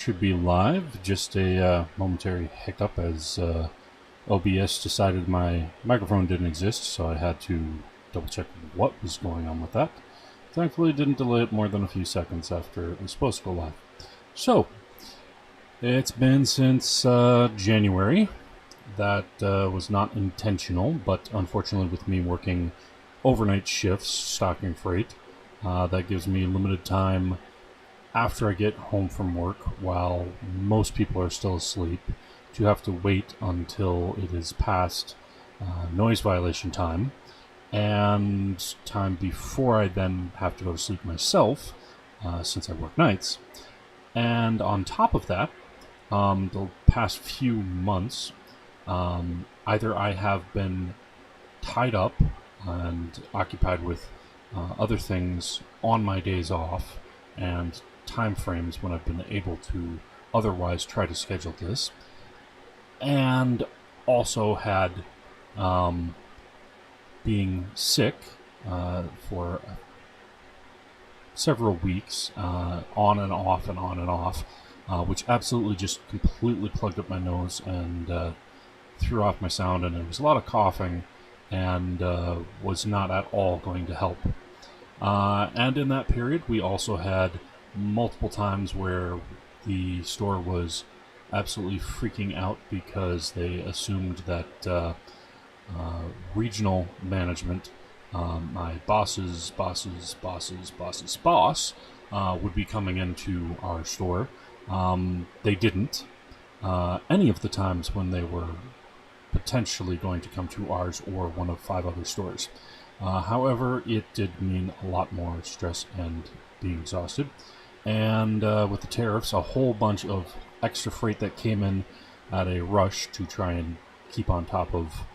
Should be live. Just a momentary hiccup as OBS decided my microphone didn't exist, so I had to double check what was going on with that. Thankfully, it didn't delay it more than a few seconds after it was supposed to go live. So, it's been since January. That was not intentional, but unfortunately, with me working overnight shifts, stocking freight, that gives me limited time after I get home from work, while most people are still asleep, to have to wait until it is past noise violation time, and time before I then have to go to sleep myself, since I work nights. And on top of that, the past few months, either I have been tied up and occupied with other things on my days off, and time frames when I've been able to otherwise try to schedule this, and also had being sick for several weeks, on and off and on and off, which absolutely just completely plugged up my nose and threw off my sound, and there was a lot of coughing, and was not at all going to help. And in that period, we also had multiple times where the store was absolutely freaking out because they assumed that regional management, my boss's boss, would be coming into our store. They didn't. Any of the times when they were potentially going to come to ours or one of 5 other stores. However, it did mean a lot more stress and being exhausted. And with the tariffs, a whole bunch of extra freight that came in at a rush to try and keep on top of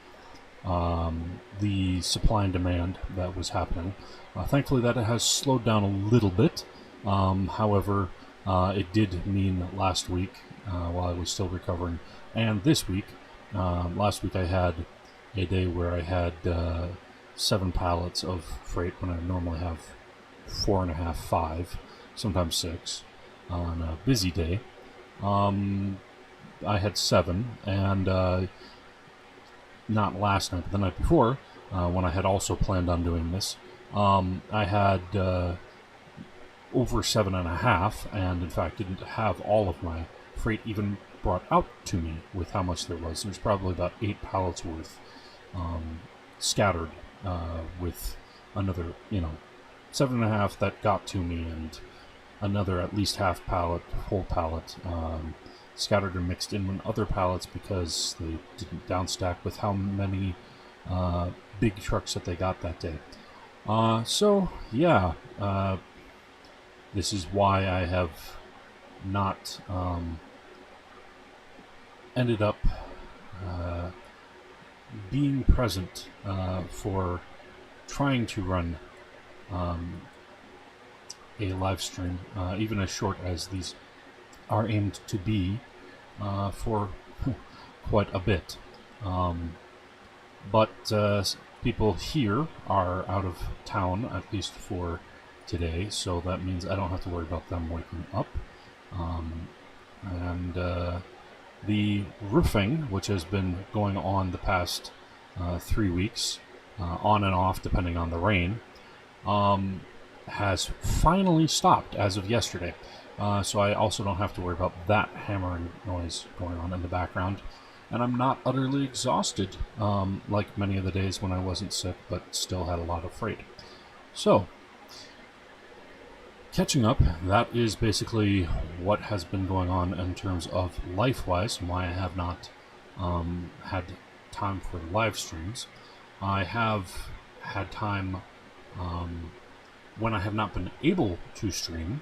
the supply and demand that was happening. Thankfully, that has slowed down a little bit. However, it did mean last week, while I was still recovering, and this week, last week I had a day where I had 7 pallets of freight when I normally have 4.5, 5, sometimes 6 on a busy day. I had 7, and not last night, but the night before, when I had also planned on doing this, I had over 7.5, and in fact didn't have all of my freight even brought out to me with how much there was. There's probably about 8 pallets worth scattered, with another, 7.5 that got to me, and another at least half pallet, whole pallet, scattered and mixed in with other pallets because they didn't downstack with how many big trucks that they got that day. So yeah, this is why I have not ended up being present for trying to run a live stream, even as short as these are aimed to be, for quite a bit. But people here are out of town, at least for today, so that means I don't have to worry about them waking up. And the roofing, which has been going on the past 3 weeks, on and off depending on the rain, has finally stopped as of yesterday. So I also don't have to worry about that hammering noise going on in the background. And I'm not utterly exhausted, like many of the days when I wasn't sick, but still had a lot of freight. So, catching up, that is basically what has been going on in terms of life-wise, and why I have not had time for live streams. I have had time when I have not been able to stream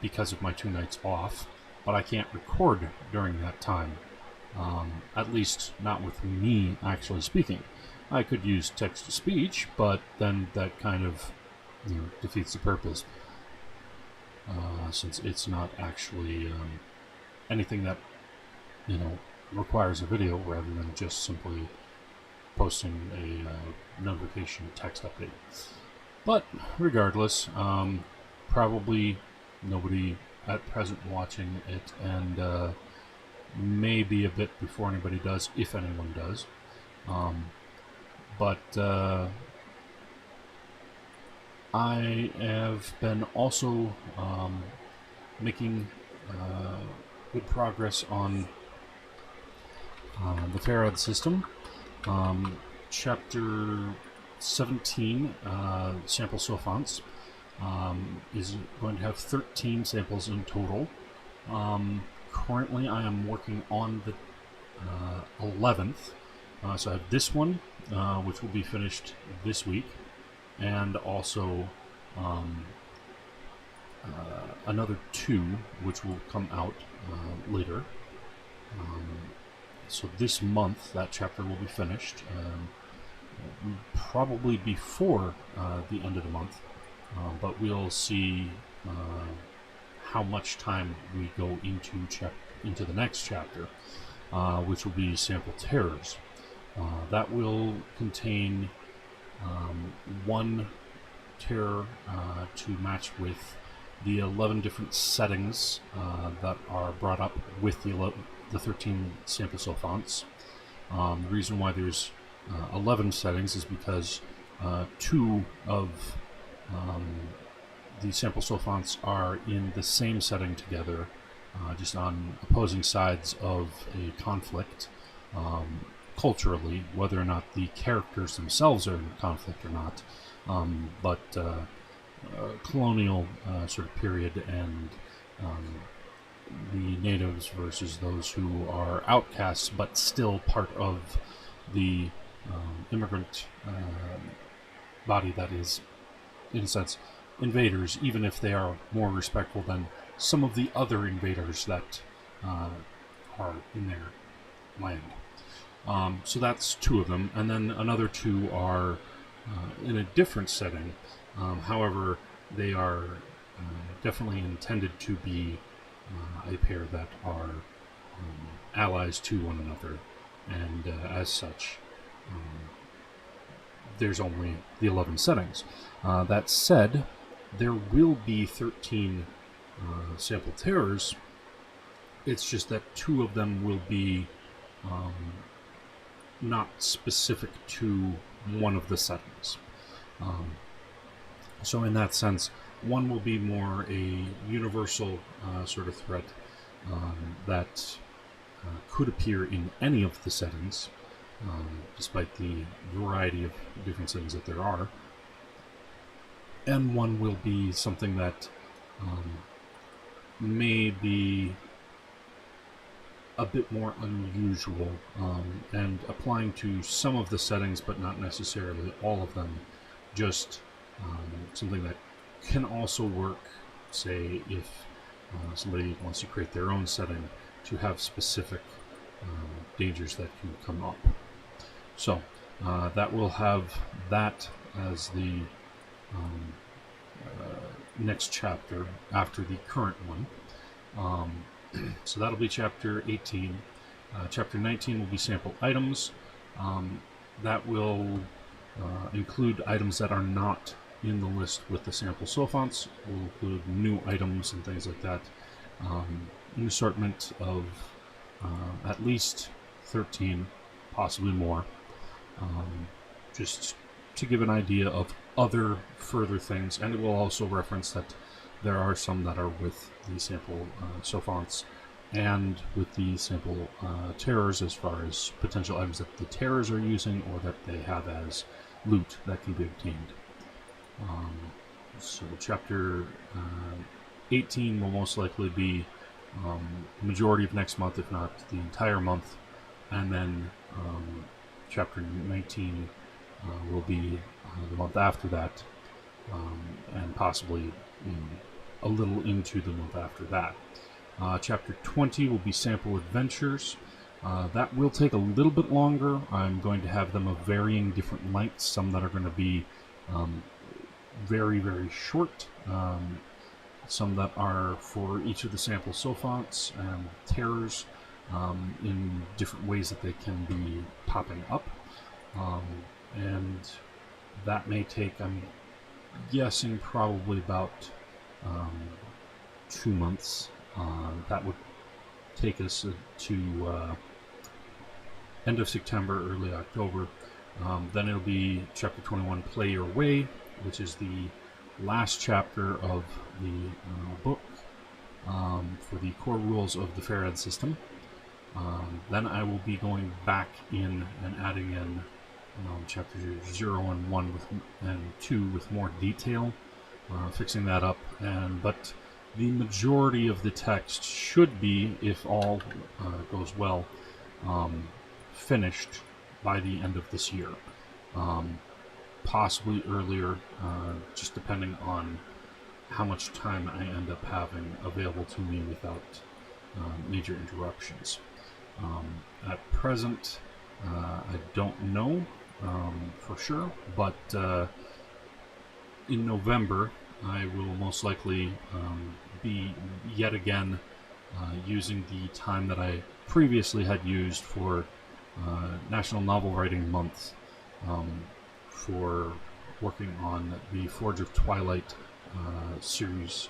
because of my 2 nights off, but I can't record during that time, at least not with me actually speaking. I could use text-to-speech, but then that kind of defeats the purpose, since it's not actually anything that requires a video rather than just simply posting a notification text update. But regardless, probably nobody at present watching it, and maybe a bit before anybody does, if anyone does. But I have been also making good progress on the FARAD system. Chapter 17, sample sophonts, is going to have 13 samples in total. Currently I am working on the 11th. So I have this one, which will be finished this week, and also another 2, which will come out later. So this month, that chapter will be finished, probably before the end of the month, but we'll see how much time we go into the next chapter, which will be Sample Terrors. That will contain one terror to match with the 11 different settings that are brought up with the 13 sample sophonts. The reason why there's 11 settings is because 2 of the sample sophonts are in the same setting together, just on opposing sides of a conflict, culturally, whether or not the characters themselves are in conflict or not, but colonial sort of period, and the natives versus those who are outcasts but still part of the immigrant body that is, in a sense, invaders, even if they are more respectful than some of the other invaders that are in their land. So that's 2 of them, and then another 2 are in a different setting. However, they are definitely intended to be a pair that are allies to one another, and as such, there's only the 11 settings. That said, there will be 13 sample terrors. It's just that 2 of them will be not specific to one of the settings. So in that sense, one will be more a universal sort of threat that could appear in any of the settings, despite the variety of different settings that there are. And one will be something that may be a bit more unusual, and applying to some of the settings, but not necessarily all of them. Just something that can also work, say, if somebody wants to create their own setting to have specific dangers that can come up. So that will have that as the next chapter after the current one. So that'll be chapter 18. Chapter 19 will be sample items. That will include items that are not in the list with the sample sophonts. Will include new items and things like that. An assortment of at least 13, possibly more. Just to give an idea of other further things, and it will also reference that there are some that are with the sample sophonts and with the sample terrors, as far as potential items that the terrors are using or that they have as loot that can be obtained. So chapter 18 will most likely be the majority of next month, if not the entire month, and then chapter 19 will be the month after that, and possibly a little into the month after that. Chapter 20 will be sample adventures. That will take a little bit longer. I'm going to have them of varying different lengths, some that are going to be very, very short, some that are for each of the sample sophonts and terrors in different ways that they can be popping up. And that may take, I'm guessing, probably about 2 months. That would take us to end of September, early October. Then it'll be Chapter 21, Play Your Way, which is the last chapter of the book for the core rules of the FARAD system. Then I will be going back in and adding in chapters 0 and 1 and 2 with more detail, fixing that up. But the majority of the text should be, if all goes well, finished by the end of this year. Possibly earlier, just depending on how much time I end up having available to me without major interruptions. At present, I don't know for sure, but in November I will most likely be yet again using the time that I previously had used for National Novel Writing Month for working on the Forge of Twilight series,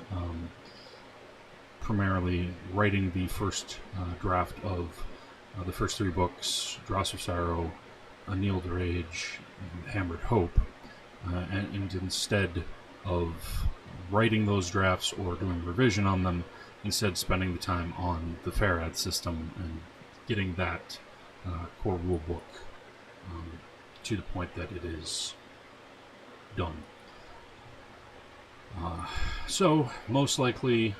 primarily writing the first draft of the first 3 books, Dross of Sorrow, Annealed Rage, and Hammered Hope, and instead of writing those drafts or doing revision on them, instead spending the time on the FARAD system and getting that core rule book to the point that it is done. So most likely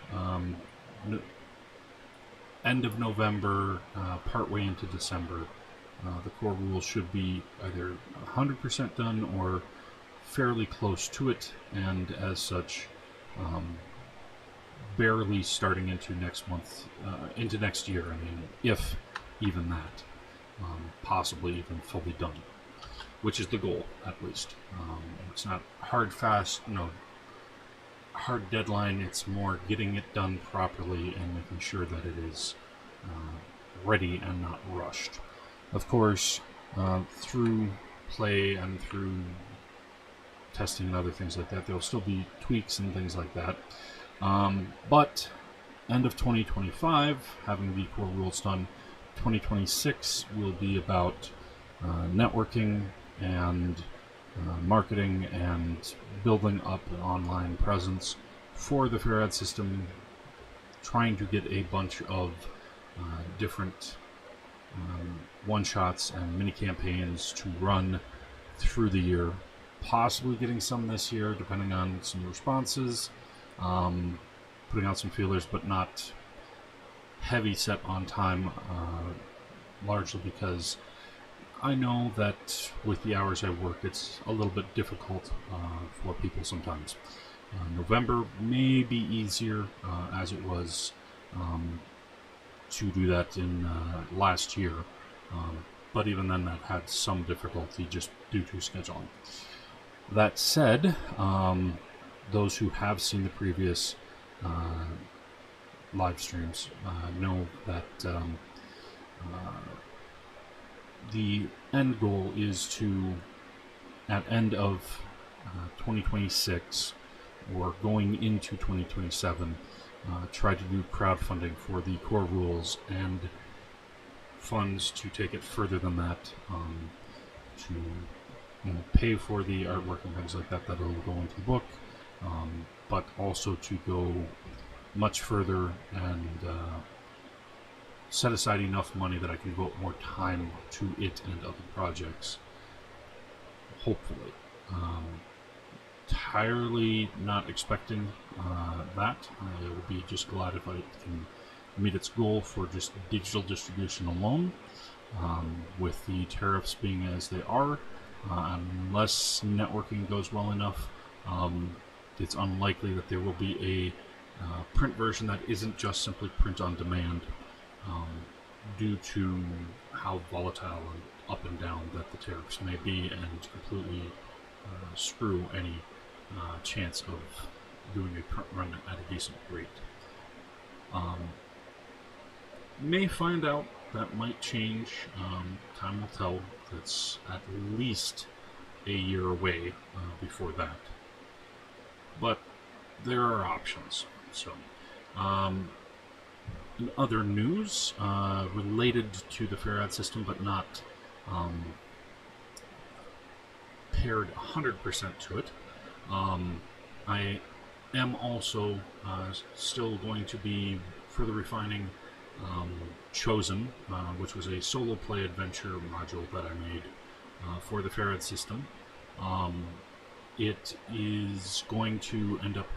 end of November, partway into December, the core rules should be either 100% done or fairly close to it, and as such, barely starting into next month, into next year. I mean, if even that, possibly even fully done, which is the goal, at least. It's not hard, fast, hard deadline. It's more getting it done properly and making sure that it is ready and not rushed. Of course, through play and through testing and other things like that, there will still be tweaks and things like that. But end of 2025, having the core rules done, 2026 will be about networking and marketing and building up an online presence for the FARAD system, trying to get a bunch of different one-shots and mini-campaigns to run through the year, possibly getting some this year depending on some responses, putting out some feelers, but not heavy set on time, largely because I know that with the hours I work, it's a little bit difficult for people sometimes. November may be easier, as it was to do that in last year, but even then that had some difficulty just due to scheduling. That said, those who have seen the previous live streams know that the end goal is to, at end of 2026 or going into 2027, try to do crowdfunding for the core rules and funds to take it further than that, to pay for the artwork and things like that that'll go into the book, but also to go much further and set aside enough money that I can devote more time to it and other projects, hopefully. Entirely not expecting that. I would be just glad if I can meet its goal for just digital distribution alone, with the tariffs being as they are. Unless networking goes well enough, it's unlikely that there will be a print version that isn't just simply print on demand, due to how volatile and up and down that the tariffs may be, and completely screw any chance of doing a print run at a decent rate. May find out. That might change. Time will tell. It's at least a year away before that. But there are options. So In other news related to the FARAD system, but not paired 100% to it, I am also still going to be further refining Chosen, which was a solo play adventure module that I made for the FARAD system. It is going to end up,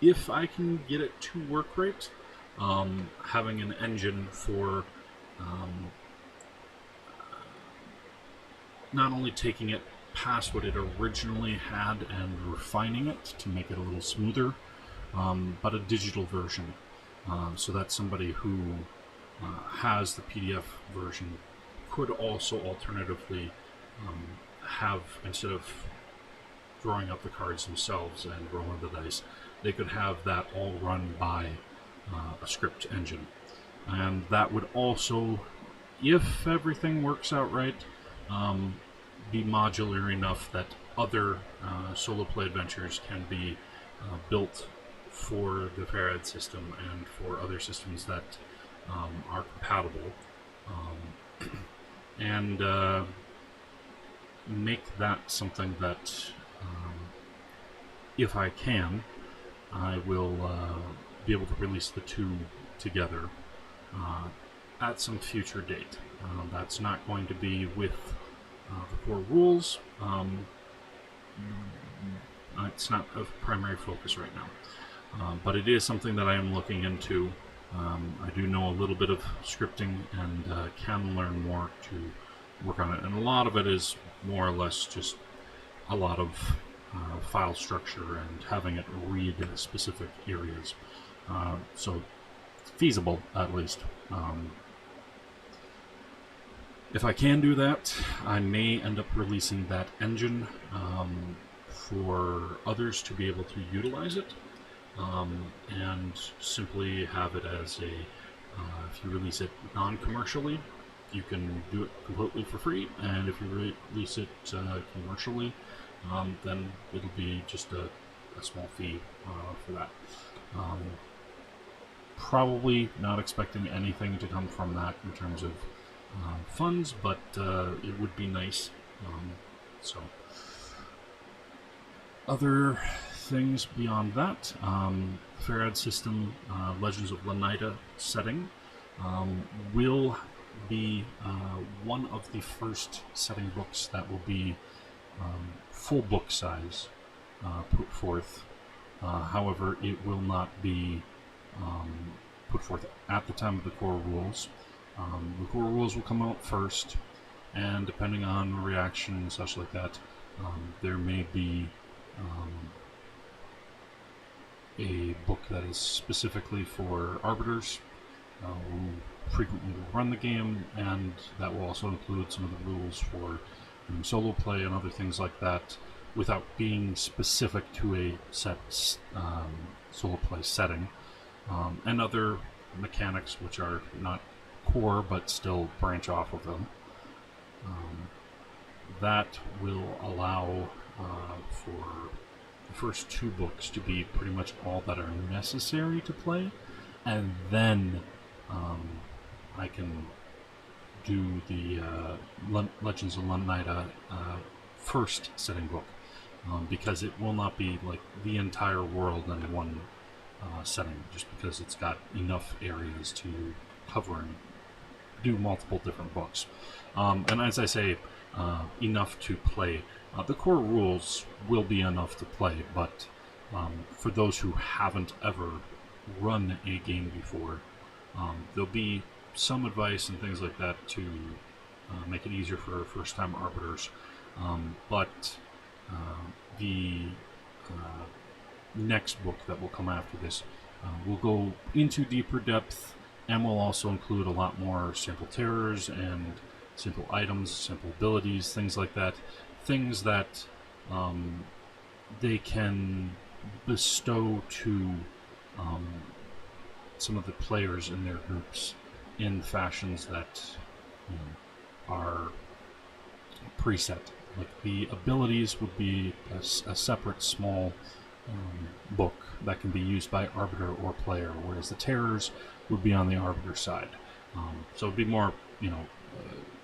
if I can get it to work right, having an engine for not only taking it past what it originally had and refining it to make it a little smoother, but a digital version, so that somebody who has the PDF version could also alternatively have, instead of drawing up the cards themselves and rolling the dice, they could have that all run by a script engine. And that would also, if everything works out right, be modular enough that other solo play adventures can be built for the FARAD system and for other systems that are compatible, and make that something that, if I can, I will be able to release the two together at some future date. That's not going to be with the core rules. It's not a primary focus right now, but it is something that I am looking into. I do know a little bit of scripting and can learn more to work on it, and a lot of it is more or less just a lot of file structure and having it read specific areas. So it's feasible, at least. If I can do that, I may end up releasing that engine for others to be able to utilize it, and simply have it as a, if you release it non-commercially, you can do it completely for free, and if you release it commercially, then it'll be just a small fee for that. Probably not expecting anything to come from that in terms of funds, but it would be nice. So, other things beyond that, FARAD System Legends of Lanida setting will be one of the first setting books that will be full book size put forth. However, it will not be put forth at the time of the core rules. The core rules will come out first, and depending on reaction and such like that, there may be a book that is specifically for arbiters who frequently will run the game, and that will also include some of the rules for solo play and other things like that, without being specific to a set solo play setting, and other mechanics which are not core but still branch off of them. That will allow for the first two books to be pretty much all that are necessary to play, and then I can do the Legends of Lanida first setting book, because it will not be like the entire world in one setting, just because it's got enough areas to cover and do multiple different books. And as I say, enough to play. The core rules will be enough to play, but for those who haven't ever run a game before, there'll be some advice and things like that to make it easier for first-time arbiters. But the next book that will come after this will go into deeper depth, and will also include a lot more simple terrors and simple items, simple abilities, things like that. Things that they can bestow to some of the players in their groups in fashions that are preset. Like the abilities would be a separate small book that can be used by arbiter or player, whereas the terrors would be on the arbiter side. So it'd be more,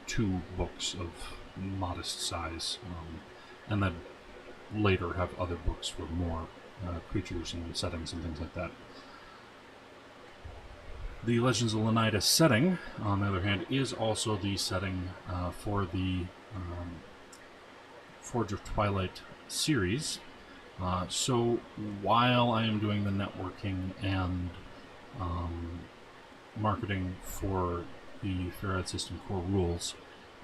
two books of modest size, and then later have other books for more creatures and settings and things like that. The Legends of Leonidas setting, on the other hand, is also the setting for the Forge of Twilight series. So while I am doing the networking and marketing for the FARAD System core rules,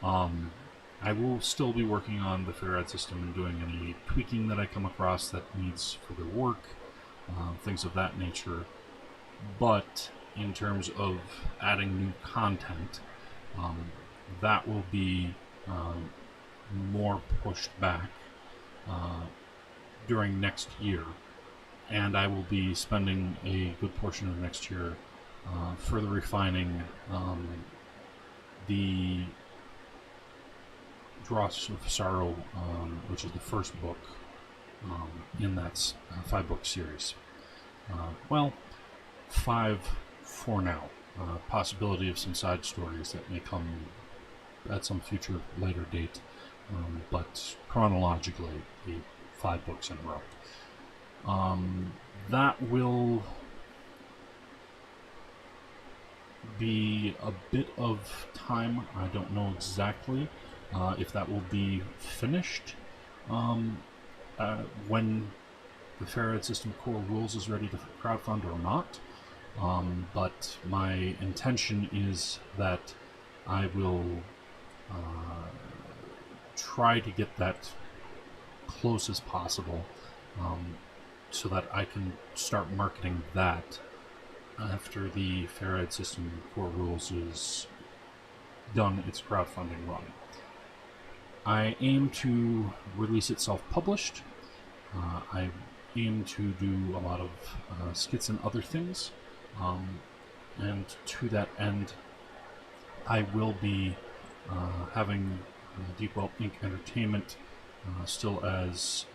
I will still be working on the FARAD System and doing any tweaking that I come across that needs further work, things of that nature. But in terms of adding new content, that will be more pushed back during next year, and I will be spending a good portion of next year further refining the Dross of Sorrow, which is the first book in that 5-book series. Well, 5 for now. Possibility of some side stories that may come at some future later date, but chronologically, 5 books in a row. That will be a bit of time. I don't know exactly if that will be finished when the FARAD System core rules is ready to crowdfund or not. But my intention is that I will try to get that close as possible, so that I can start marketing that after the FARAD System core rules is done its crowdfunding run. I aim to release it self-published. I aim to do a lot of skits and other things, and to that end I will be having Deepwell Ink Entertainment still as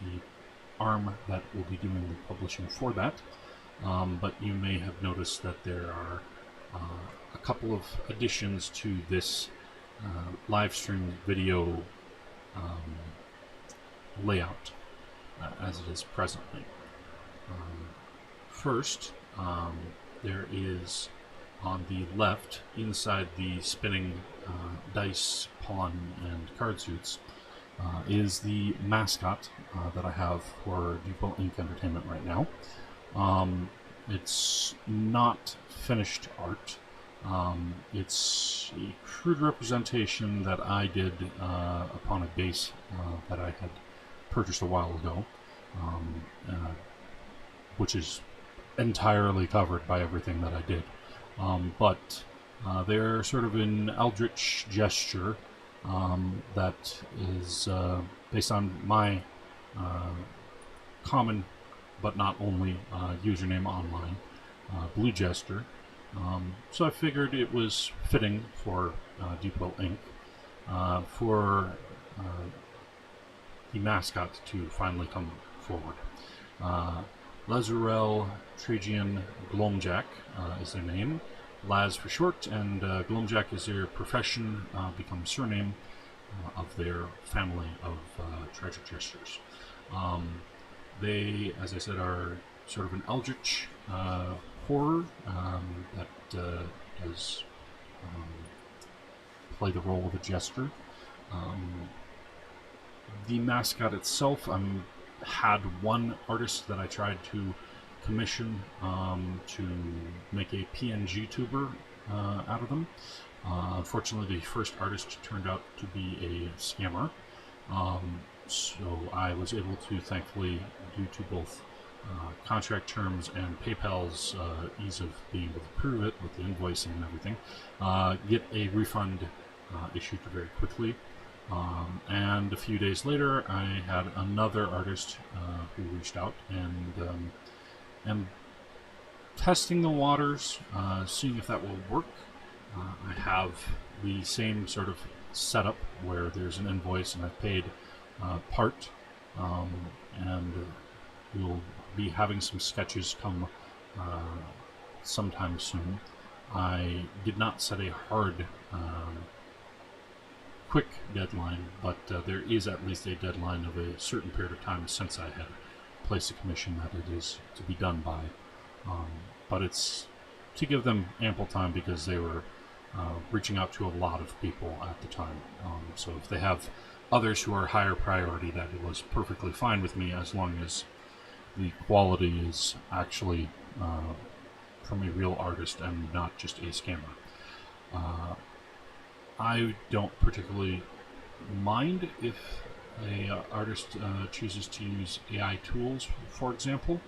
the arm that will be doing the publishing for that, but you may have noticed that there are a couple of additions to this live stream video layout as it is presently. First, there is on the left, inside the spinning dice, pawn, and card suits, is the mascot that I have for Deepwell Ink Entertainment right now. It's not finished art. It's a crude representation that I did upon a base that I had purchased a while ago, which is entirely covered by everything that I did. But they're sort of an eldritch gesture that is based on my common but not only username online, Blue Jester. So I figured it was fitting for Deepwell Ink for the mascot to finally come forward. Lazarel Trajan Glomjack is their name. Laz for short, and Glomjack is their profession, become surname of their family of treasure jesters. They, as I said, are sort of an eldritch horror that does play the role of a jester. The mascot itself, had one artist that I tried to commission to make a PNG tuber out of them. Unfortunately, the first artist turned out to be a scammer, so I was able to, thankfully, due to both contract terms and PayPal's ease of being able to prove it with the invoicing and everything, get a refund issued very quickly. And a few days later, I had another artist who reached out and am testing the waters, seeing if that will work. I have the same sort of setup where there's an invoice and I've paid part, and we'll be having some sketches come sometime soon. I did not set a hard quick deadline, but there is at least a deadline of a certain period of time since I had placed a commission that it is to be done by. But it's to give them ample time because they were reaching out to a lot of people at the time. So if they have others who are higher priority, that it was perfectly fine with me as long as the quality is actually from a real artist and not just a scammer. I don't particularly mind if a artist chooses to use AI tools, for example.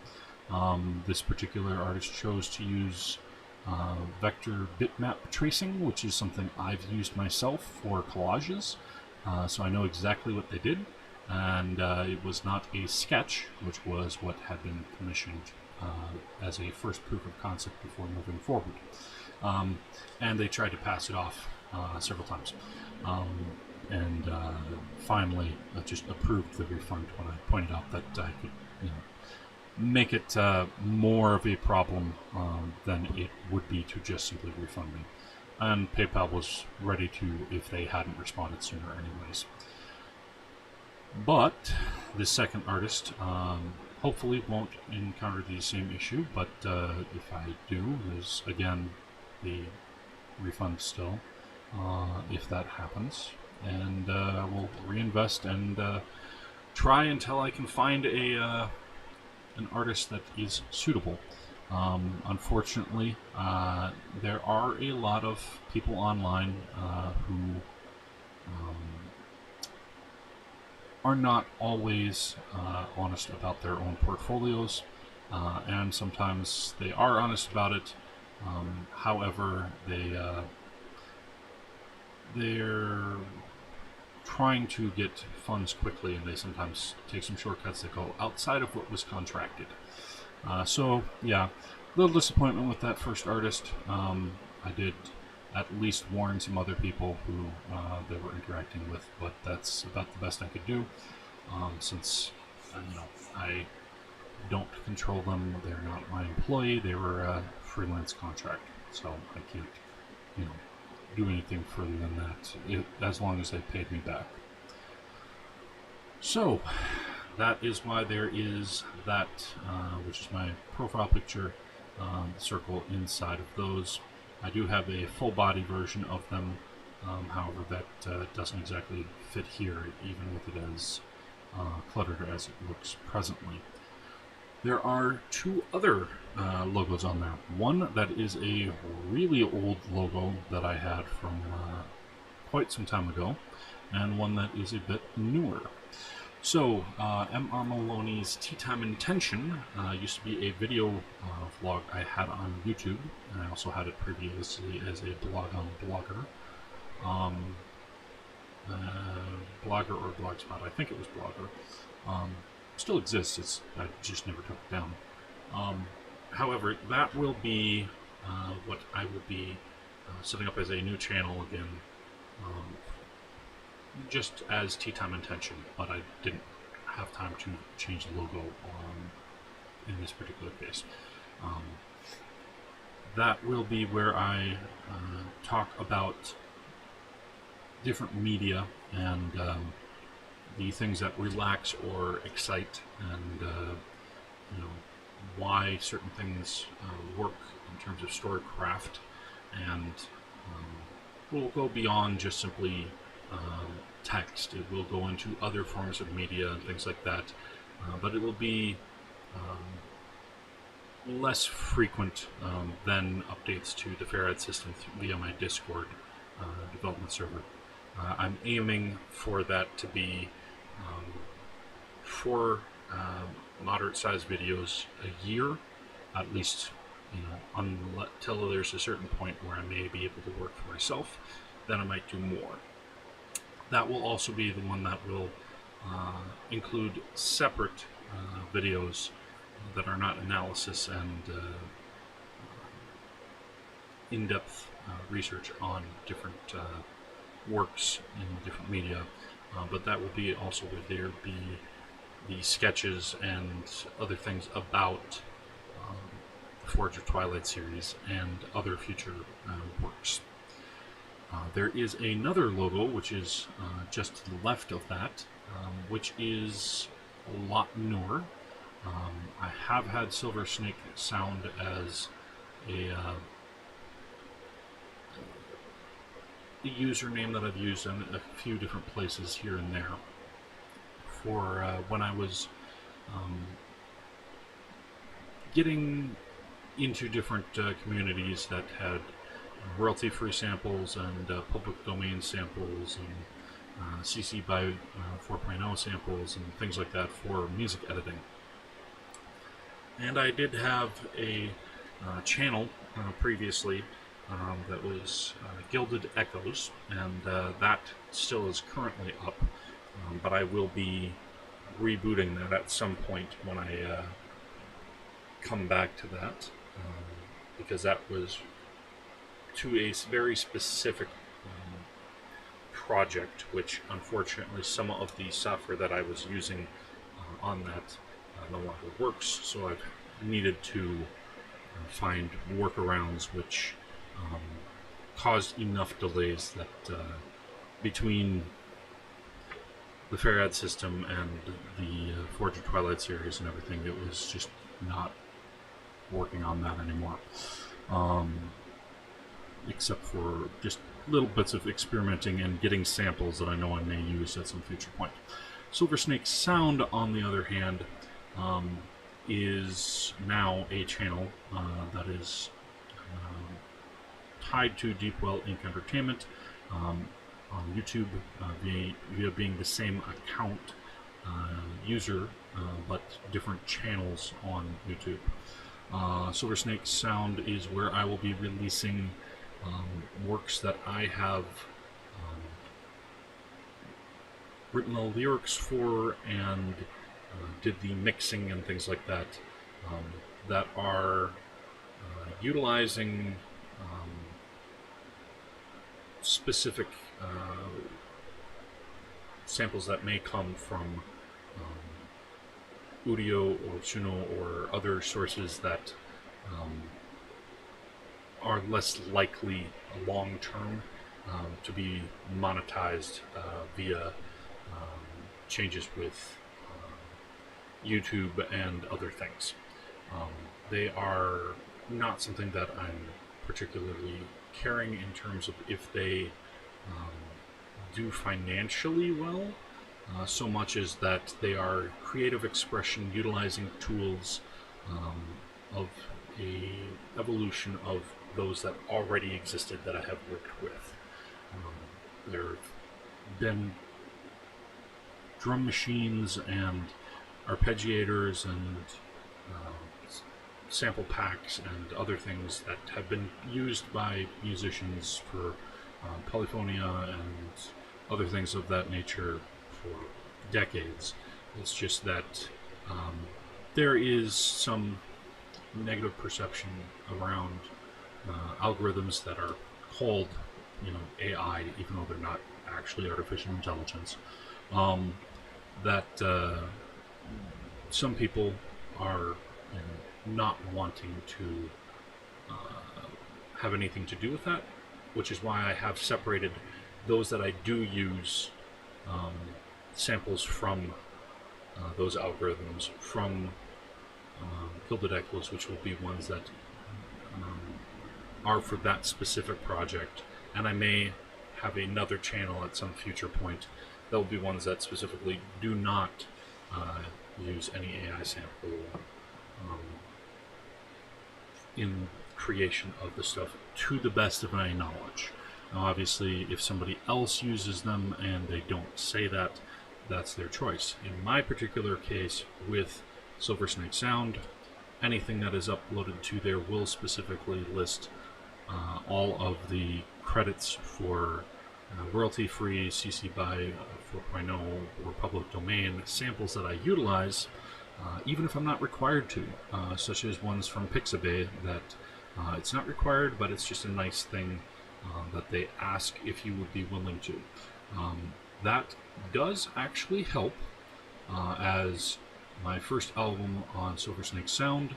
This particular artist chose to use vector bitmap tracing, which is something I've used myself for collages, so I know exactly what they did, and it was not a sketch, which was what had been commissioned as a first proof of concept before moving forward. And they tried to pass it off several times, and finally just approved the refund when I pointed out that I could, make it more of a problem than it would be to just simply refund me. And PayPal was ready to if they hadn't responded sooner anyways. But the second artist hopefully won't encounter the same issue, but if I do, there's again the refund still, if that happens, and we'll reinvest and try until I can find an artist that is suitable. Unfortunately, there are a lot of people online who are not always honest about their own portfolios, and sometimes they are honest about it. However, they're trying to get funds quickly, and they sometimes take some shortcuts that go outside of what was contracted. So yeah, a little disappointment with that first artist. I did at least warn some other people who they were interacting with, but that's about the best I could do, since I don't control them. They're not my employee. They were a freelance contract, so I can't do anything further than that, as long as they paid me back. So that is why there is that, which is my profile picture, circle inside of those. I do have a full body version of them, however that doesn't exactly fit here, even with it as cluttered as it looks presently. There are two other logos on there. One that is a really old logo that I had from quite some time ago, and one that is a bit newer. So, M.R. Maloney's Tea Time Intention used to be a video vlog I had on YouTube, and I also had it previously as a blog on Blogger. Blogger or Blogspot, I think it was Blogger. Still exists, I just never took it down. However, that will be what I will be setting up as a new channel again, just as Tea Time Intention, but I didn't have time to change the logo in this particular case. That will be where I talk about different media and the things that relax or excite, and why certain things work in terms of storycraft, and we'll go beyond just simply text. It will go into other forms of media and things like that, but it will be less frequent than updates to the FARAD system via my Discord development server. I'm aiming for that to be 4 moderate-sized videos a year, at least, until there's a certain point where I may be able to work for myself. Then I might do more. That will also be the one that will include separate videos that are not analysis and in-depth research on different works in different media, but that will be also where there be the sketches and other things about the Forge of Twilight series and other future works. There is another logo, which is just to the left of that, which is a lot newer. I have had Silver Snake Sound as a username that I've used in a few different places here and there for when I was getting into different communities that had royalty-free samples and public domain samples and CC by 4.0 samples and things like that for music editing. And I did have a channel previously that was Gilded Echoes, and that still is currently up, but I will be rebooting that at some point when I come back to that, because that was to a very specific project, which unfortunately some of the software that I was using on that no longer works, so I've needed to find workarounds which caused enough delays that between the FARAD system and the Forge of Twilight series and everything, it was just not working on that anymore. Except for just little bits of experimenting and getting samples that I know I may use at some future point. Silver Snake Sound, on the other hand, is now a channel that is tied to Deepwell Ink Entertainment on YouTube via being the same account user, but different channels on YouTube. Silver Snake Sound is where I will be releasing works that I have written the lyrics for and did the mixing and things like that, that are utilizing specific samples that may come from Udio or Suno or other sources that are less likely long-term to be monetized via changes with YouTube and other things. They are not something that I'm particularly caring in terms of if they do financially well, so much as that they are creative expression utilizing tools of a evolution of those that already existed that I have worked with. There have been drum machines and arpeggiators and sample packs and other things that have been used by musicians for polyphonia and other things of that nature for decades. It's just that there is some negative perception around algorithms that are called, AI, even though they're not actually artificial intelligence. That some people are not wanting to have anything to do with that, which is why I have separated those that I do use samples from those algorithms from Gilded Echoes, which will be ones that are for that specific project, and I may have another channel at some future point that will be ones that specifically do not use any AI sample in creation of the stuff, to the best of my knowledge. Now, obviously, if somebody else uses them and they don't say that, that's their choice. In my particular case, with Silver Snake Sound, anything that is uploaded to there will specifically list all of the credits for royalty-free, CC by 4.0 or public domain samples that I utilize, even if I'm not required to, such as ones from Pixabay that it's not required, but it's just a nice thing that they ask if you would be willing to. That does actually help as my first album on Silver Snake Sound,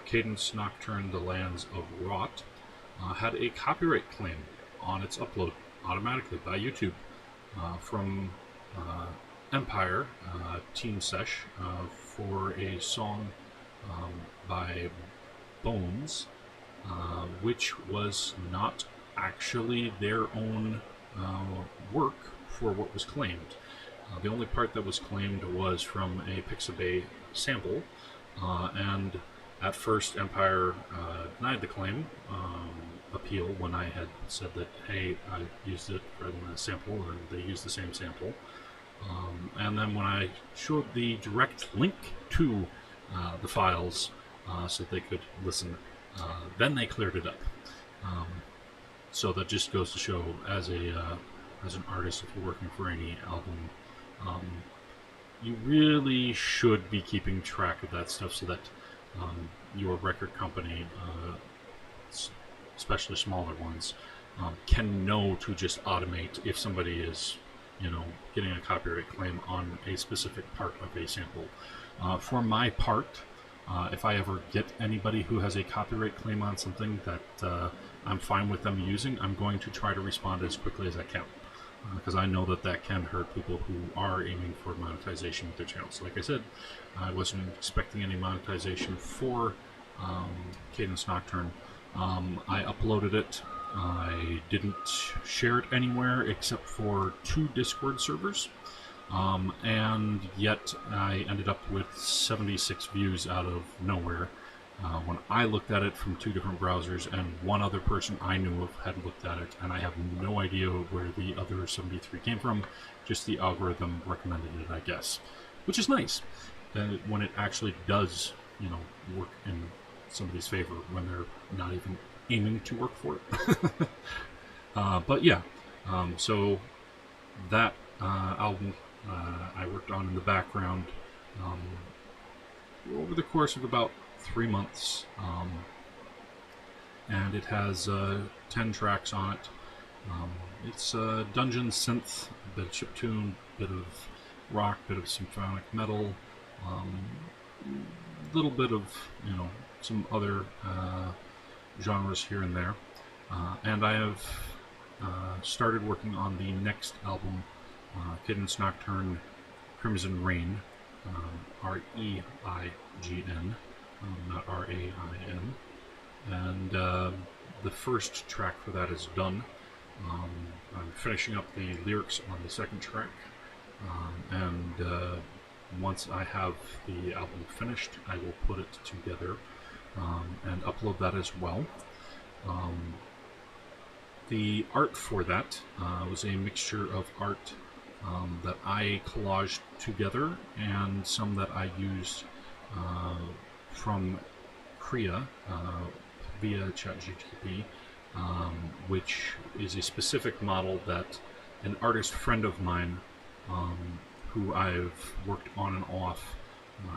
Cadence Nocturne: The Lands of Rot, had a copyright claim on its upload automatically by YouTube from Empire Team Sesh for a song by Bones, which was not actually their own work for what was claimed. The only part that was claimed was from a Pixabay sample, and at first Empire denied the claim appeal when I had said that, hey, I used it rather than a sample, and they used the same sample. And then when I showed the direct link to the files so they could listen, then they cleared it up. So that just goes to show, as an artist, if you're working for any album, you really should be keeping track of that stuff so that your record company, especially smaller ones, can know to just automate if somebody is, getting a copyright claim on a specific part of a sample. For my part, if I ever get anybody who has a copyright claim on something that I'm fine with them using, I'm going to try to respond as quickly as I can, because I know that can hurt people who are aiming for monetization with their channels. Like I said, I wasn't expecting any monetization for Cadence Nocturne. I uploaded it. I didn't share it anywhere except for 2 Discord servers, and yet I ended up with 76 views out of nowhere. When I looked at it from 2 different browsers, and one other person I knew of had looked at it, and I have no idea where the other 73 came from. Just the algorithm recommended it, I guess, which is nice when it actually does, work in somebody's favor when they're not even aiming to work for it. But yeah, so that album I worked on in the background over the course of about 3 months, and it has 10 tracks on it. It's dungeon synth, a bit of chiptune, a bit of rock, a bit of symphonic metal, a little bit of some other genres here and there, and I have started working on the next album, Cadence Nocturne: Crimson Rain, R-E-I-G-N, not R-A-I-N, and the first track for that is done. I'm finishing up the lyrics on the second track, and once I have the album finished, I will put it together and upload that as well. The art for that was a mixture of art that I collaged together and some that I used from Kriya via ChatGPT, which is a specific model that an artist friend of mine, who I've worked on and off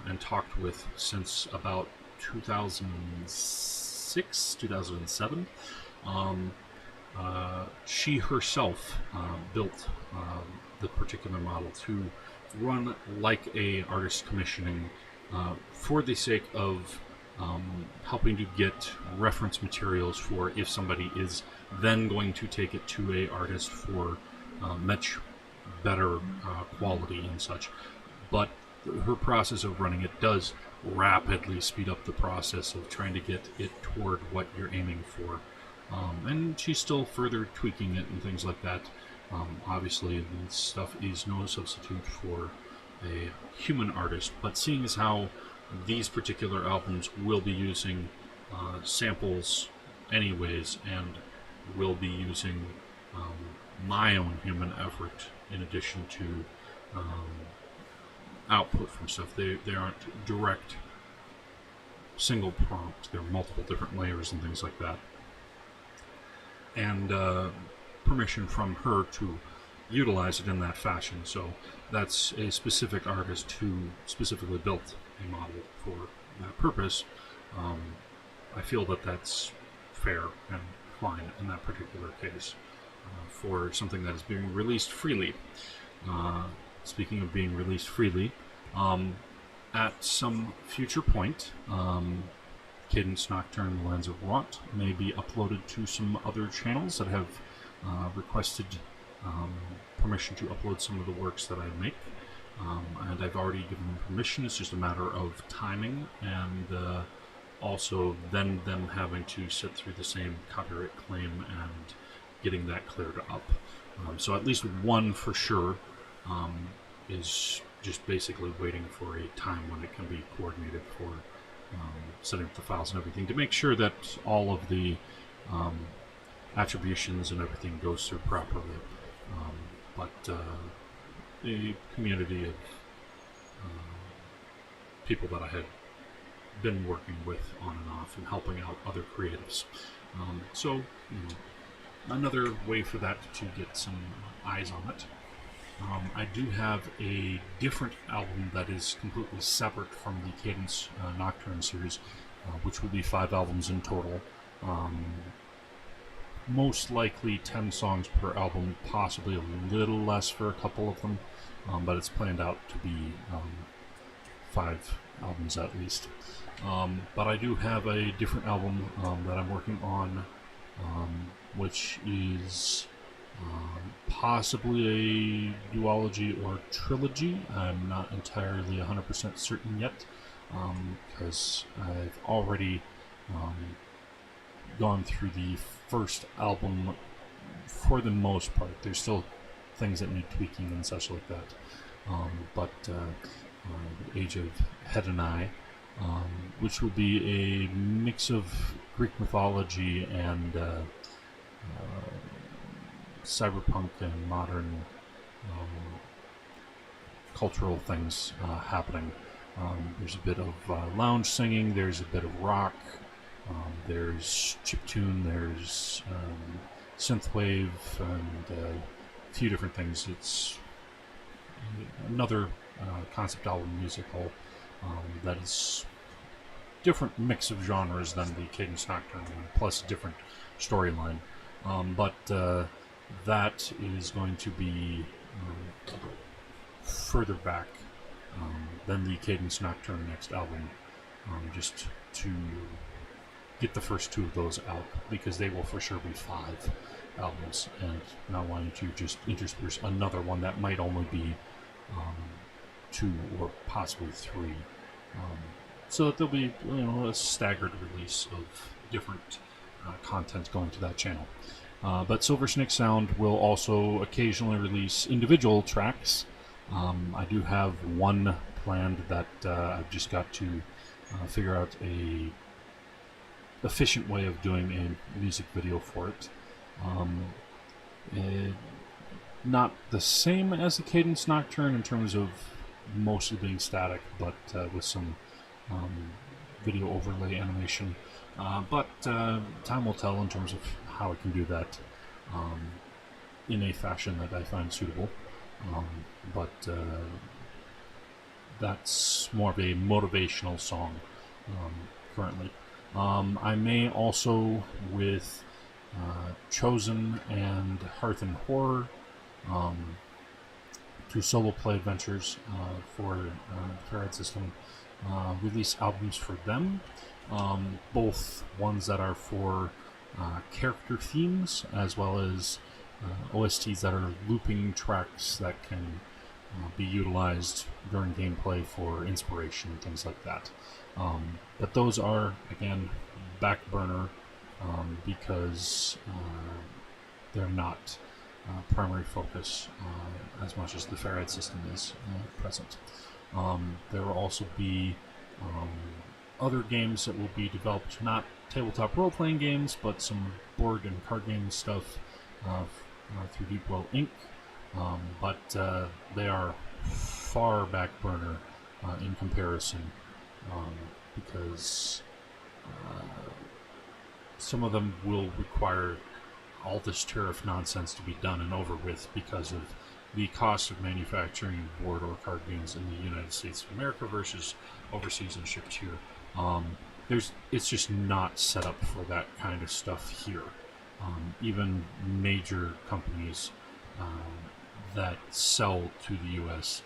and talked with since about 2006, 2007. She herself built the particular model to run like a artist commissioning for the sake of helping to get reference materials for if somebody is then going to take it to a artist for much better quality and such. But her process of running it does rapidly speed up the process of trying to get it toward what you're aiming for. And she's still further tweaking it and things like that. Obviously, this stuff is no substitute for a human artist, but seeing as how these particular albums will be using samples anyways, and will be using my own human effort in addition to output from stuff. They aren't direct single prompt. There are multiple different layers and things like that. And permission from her to utilize it in that fashion. So that's a specific artist who specifically built a model for that purpose. I feel that that's fair and fine in that particular case for something that is being released freely. Speaking of being released freely, At some future point, Cadence Nocturne Lands of Rot may be uploaded to some other channels that have requested permission to upload some of the works that I make. And I've already given them permission. It's just a matter of timing and also then them having to sit through the same copyright claim and getting that cleared up. So at least one for sure is just basically waiting for a time when it can be coordinated for setting up the files and everything to make sure that all of the attributions and everything goes through properly. But a community of people that I had been working with on and off and helping out other creatives. So, you know, another way for that to get some eyes on it. I do have a different album that is completely separate from the Cadence Nocturne series, which will be 5 albums in total. Most likely 10 songs per album, possibly a little less for a couple of them, but it's planned out to be 5 albums at least. But I do have a different album that I'm working on, which is possibly a duology or trilogy. I'm not entirely 100% certain yet, because I've already gone through the first album for the most part. There's still things that need tweaking and such like that. But The Age of e.d.i, which will be a mix of Greek mythology and cyberpunk and modern cultural things happening. There's a bit of lounge singing, there's a bit of rock, there's chiptune, there's synthwave, and a few different things. It's another concept album musical that is different mix of genres than the Cadence Nocturne one, plus a different storyline. But that is going to be further back than the Cadence Nocturne next album, just to get the first 2 of those out, because they will for sure be 5 albums, and not wanting to just intersperse another one that might only be 2 or possibly 3, so that there'll be, you know, a staggered release of different content going to that channel. But Silver Snake Sound will also occasionally release individual tracks. I do have one planned that I've just got to figure out a efficient way of doing a music video for it. Not the same as the Cadence Nocturne in terms of mostly being static, but with some video overlay animation. But time will tell in terms of how I can do that in a fashion that I find suitable. But that's more of a motivational song currently. I may also, with Chosen and Hearth and Horror, 2 solo play adventures for FARAD System, release albums for them, both ones that are for character themes, as well as OSTs that are looping tracks that can be utilized during gameplay for inspiration and things like that. But those are, again, back burner because they're not primary focus as much as the FARAD System is present. There will also be other games that will be developed, not tabletop role-playing games, but some board and card game stuff through Deepwell Ink. But they are far back burner in comparison, because some of them will require all this tariff nonsense to be done and over with because of the cost of manufacturing board or card games in the United States of America versus overseas and shipped here. It's just not set up for that kind of stuff here. Even major companies that sell to the U.S.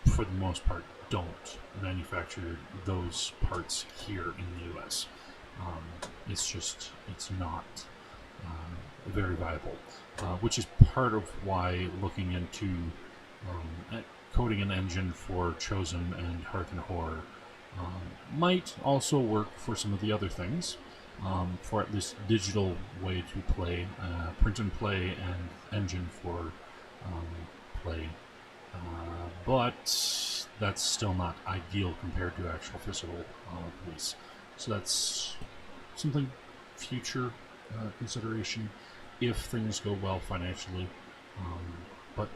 for the most part, don't manufacture those parts here in the US. It's not very viable, which is part of why looking into coding an engine for Chosen and Hearth and Horror might also work for some of the other things, for at least digital way to play, print and play, and engine for play. But that's still not ideal compared to actual physical release. So that's something future consideration if things go well financially, but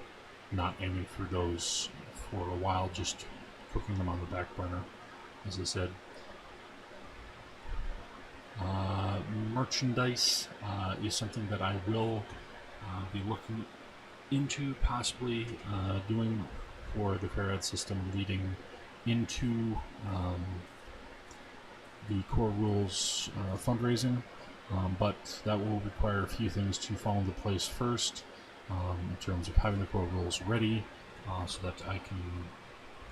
not aiming for those for a while, just cooking them on the back burner, as I said. Merchandise is something that I will be looking into possibly doing for the FARAD system leading into the Core Rules fundraising, but that will require a few things to fall into place first, in terms of having the Core Rules ready, so that I can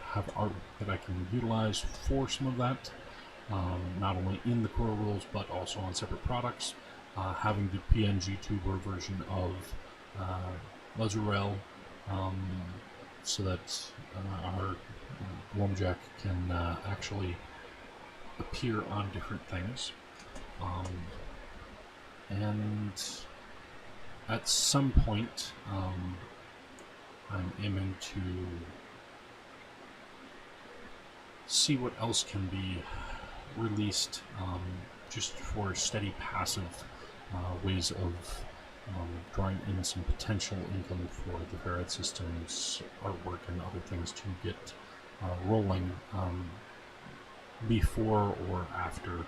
have art that I can utilize for some of that, not only in the Core Rules but also on separate products. Having the PNG tuber version of Lazzarelle, so that our Wormjack can actually appear on different things. And at some point, I'm aiming to see what else can be released, just for steady passive ways of drawing in some potential income for the FARAD system's artwork and other things to get rolling before or after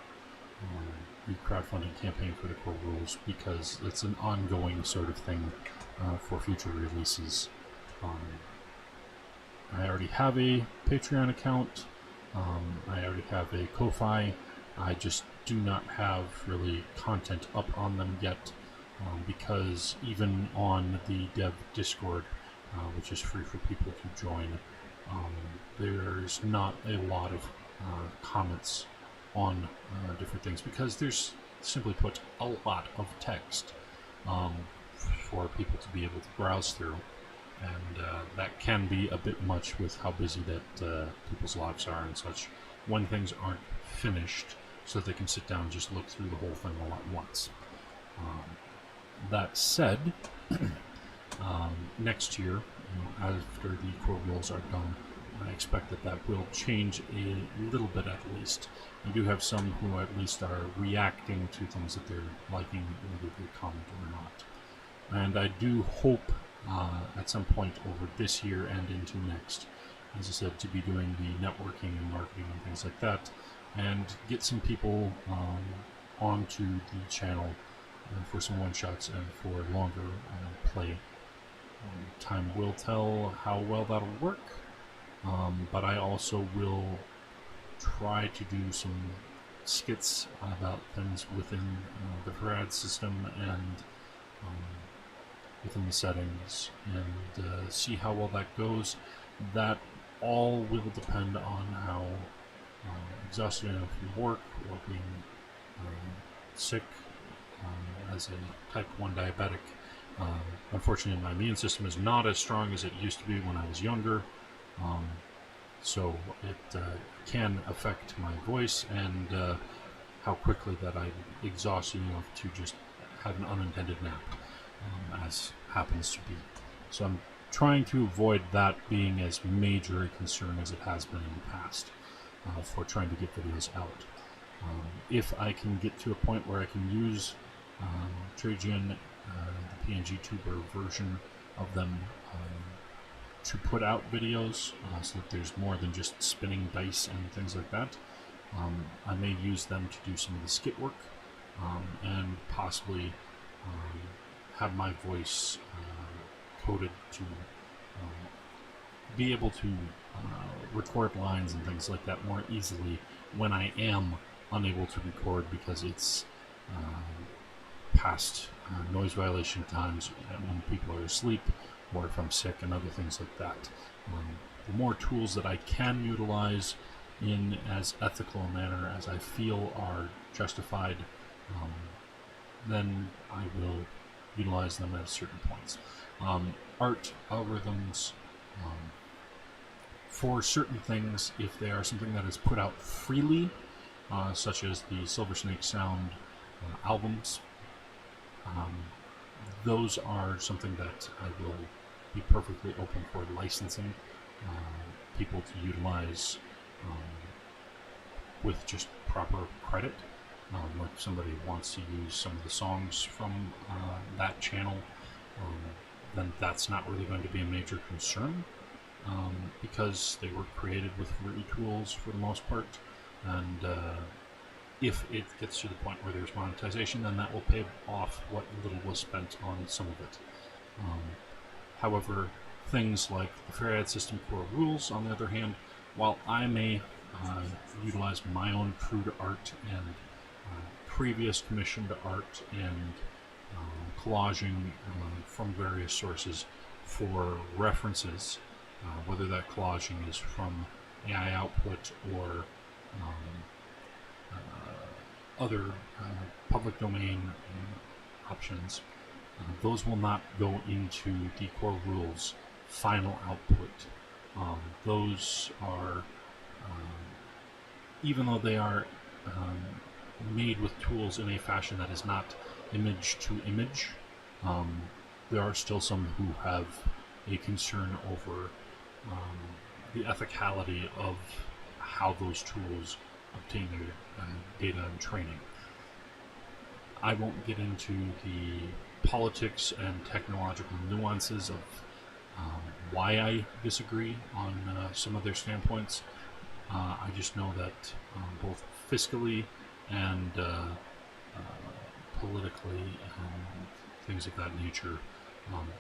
the crowdfunding campaign for the Core Rules, because it's an ongoing sort of thing for future releases. I already have a Patreon account. I already have a Ko-Fi. I just do not have really content up on them yet, because even on the dev Discord, which is free for people to join, there's not a lot of comments on different things, because there's, simply put, a lot of text for people to be able to browse through, and that can be a bit much with how busy that people's lives are and such when things aren't finished, so that they can sit down and just look through the whole thing all at once. That said, next year, after the Core Rules are done, I expect that that will change a little bit at least. I do have some who at least are reacting to things that they're liking, whether they comment or not. And I do hope at some point over this year and into next, as I said, to be doing the networking and marketing and things like that, and get some people onto the channel for some one-shots and for longer play. Time will tell how well that'll work, but I also will try to do some skits about things within the FARAD system and within the settings, and see how well that goes. That all will depend on how exhausted I am from work or being sick as a type 1 diabetic. Unfortunately, my immune system is not as strong as it used to be when I was younger, so it can affect my voice and how quickly that I'm exhausted enough to just have an unintended nap, as happens to be. So I'm trying to avoid that being as major a concern as it has been in the past for trying to get videos out. If I can get to a point where I can use Trajan, the PNG tuber version of them, to put out videos, so that there's more than just spinning dice and things like that, I may use them to do some of the skit work, and possibly have my voice coded to be able to record lines and things like that more easily when I am unable to record because it's past noise violation times when people are asleep, or if I'm sick and other things like that. the more tools that I can utilize in as ethical a manner as I feel are justified, then I will utilize them at certain points. Art algorithms, for certain things, if they are something that is put out freely, such as the Silver Snake Sound albums, those are something that I will be perfectly open for licensing people to utilize with just proper credit. If somebody wants to use some of the songs from that channel, then that's not really going to be a major concern, because they were created with free tools for the most part, and if it gets to the point where there's monetization, then that will pay off what little was spent on some of it. However, things like the FARAD System core rules, on the other hand, while I may utilize my own crude art and previous commissioned art and collaging from various sources for references, whether that collaging is from AI output or other public domain options, those will not go into the core rules final output. Those are, even though they are made with tools in a fashion that is not image to image, there are still some who have a concern over the ethicality of how those tools obtain their data and training. I won't get into the politics and technological nuances of why I disagree on some of their standpoints. I just know that both fiscally and politically and things of that nature,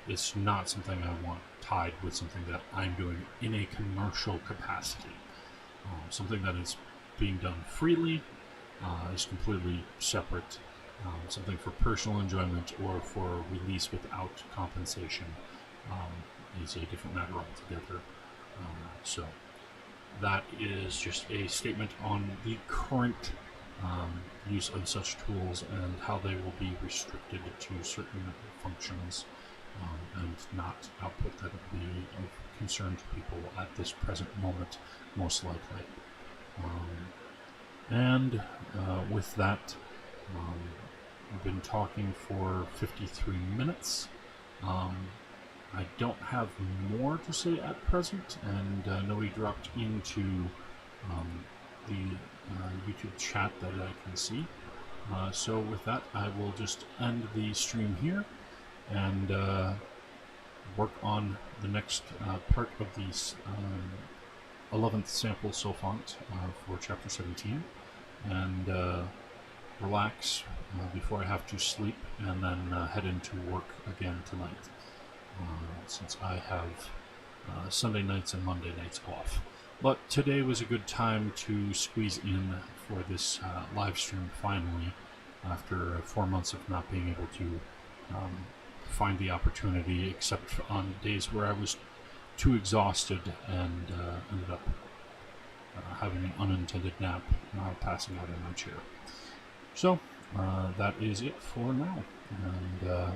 it's not something I want tied with something that I'm doing in a commercial capacity. Something that is being done freely is completely separate. Something for personal enjoyment or for release without compensation is a different matter altogether. So that is just a statement on the current use of such tools and how they will be restricted to certain functions and not output that will be of concern to people at this present moment, most likely. And with that, I've been talking for 53 minutes. I don't have more to say at present, and nobody dropped into the YouTube chat that I can see. So with that, I will just end the stream here and work on the next part of the 11th sample Solfont for Chapter 17, and relax before I have to sleep, and then head into work again tonight, since I have Sunday nights and Monday nights off. But today was a good time to squeeze in for this live stream finally, after 4 months of not being able to find the opportunity, except on days where I was too exhausted and ended up having an unintended nap, passing out in my chair. So that is it for now, and